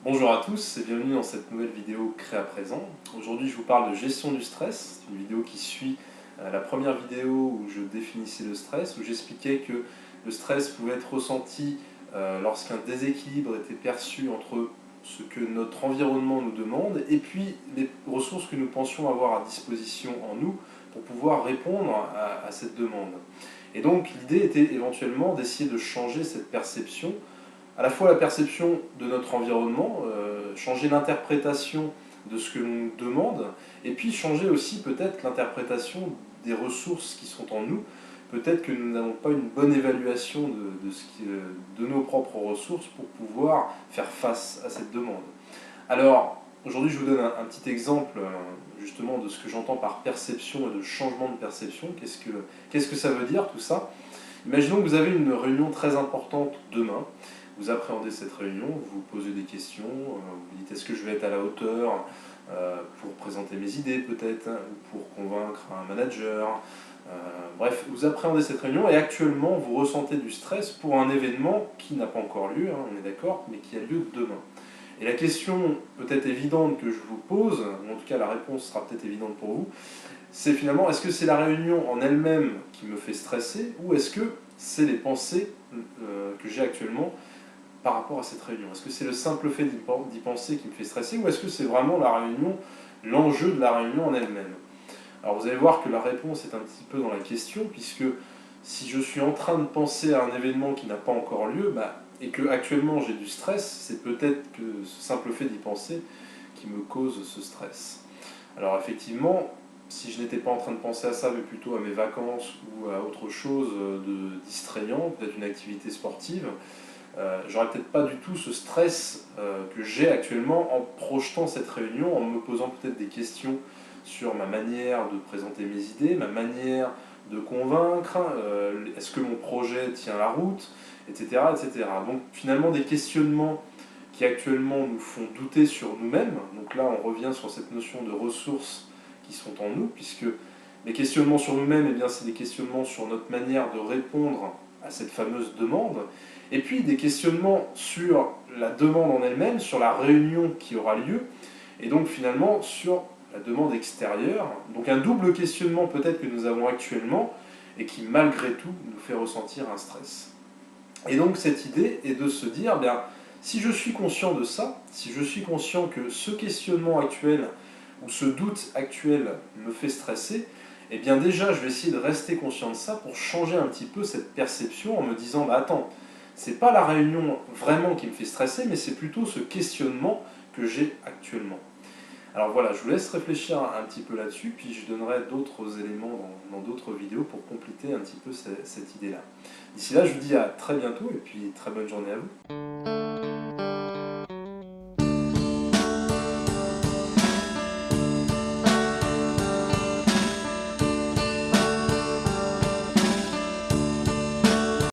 Bonjour à tous et bienvenue dans cette nouvelle vidéo Créer à présent. Aujourd'hui je vous parle de gestion du stress. C'est une vidéo qui suit la première vidéo où je définissais le stress, où j'expliquais que le stress pouvait être ressenti lorsqu'un déséquilibre était perçu entre ce que notre environnement nous demande et puis les ressources que nous pensions avoir à disposition en nous pour pouvoir répondre à cette demande. Et donc l'idée était éventuellement d'essayer de changer cette perception, à la fois la perception de notre environnement, changer l'interprétation de ce que l'on nous demande, et puis changer aussi peut-être l'interprétation des ressources qui sont en nous. Peut-être que nous n'avons pas une bonne évaluation de nos propres ressources pour pouvoir faire face à cette demande. Alors, aujourd'hui je vous donne un petit exemple justement de ce que j'entends par perception et de changement de perception. Qu'est-ce que ça veut dire tout ça? Imaginons que vous avez une réunion très importante demain. Vous appréhendez cette réunion, vous vous posez des questions, vous dites est-ce que je vais être à la hauteur pour présenter mes idées peut-être, ou pour convaincre un manager. Bref, vous appréhendez cette réunion et actuellement vous ressentez du stress pour un événement qui n'a pas encore lieu, on est d'accord, mais qui a lieu demain. Et la question peut-être évidente que je vous pose, ou en tout cas la réponse sera peut-être évidente pour vous, c'est finalement, est-ce que c'est la réunion en elle-même qui me fait stresser, ou est-ce que c'est les pensées que j'ai actuellement par rapport à cette réunion? Est-ce que c'est le simple fait d'y penser qui me fait stresser, ou est-ce que c'est vraiment la réunion, l'enjeu de la réunion en elle-même? Alors vous allez voir que la réponse est un petit peu dans la question, puisque si je suis en train de penser à un événement qui n'a pas encore lieu, et que actuellement j'ai du stress, c'est peut-être que ce simple fait d'y penser qui me cause ce stress. Alors effectivement, si je n'étais pas en train de penser à ça, mais plutôt à mes vacances ou à autre chose de distrayant, peut-être une activité sportive, j'aurais peut-être pas du tout ce stress que j'ai actuellement en projetant cette réunion, en me posant peut-être des questions sur ma manière de présenter mes idées, ma manière de convaincre, est-ce que mon projet tient la route, etc., etc. Donc finalement des questionnements qui actuellement nous font douter sur nous-mêmes. Donc là on revient sur cette notion de ressources qui sont en nous, puisque les questionnements sur nous-mêmes, eh bien, c'est des questionnements sur notre manière de répondre à cette fameuse demande, et puis des questionnements sur la demande en elle-même, sur la réunion qui aura lieu, et donc finalement sur la demande extérieure. Donc un double questionnement peut-être que nous avons actuellement, et qui malgré tout nous fait ressentir un stress. Et donc cette idée est de se dire, bien, si je suis conscient de ça, si je suis conscient que ce questionnement actuel, ou ce doute actuel me fait stresser, eh bien déjà je vais essayer de rester conscient de ça pour changer un petit peu cette perception en me disant, attends, c'est pas la réunion vraiment qui me fait stresser, mais c'est plutôt ce questionnement que j'ai actuellement. Alors voilà, je vous laisse réfléchir un petit peu là-dessus, puis je donnerai d'autres éléments dans d'autres vidéos pour compléter un petit peu cette idée-là. D'ici là, je vous dis à très bientôt, et puis très bonne journée à vous.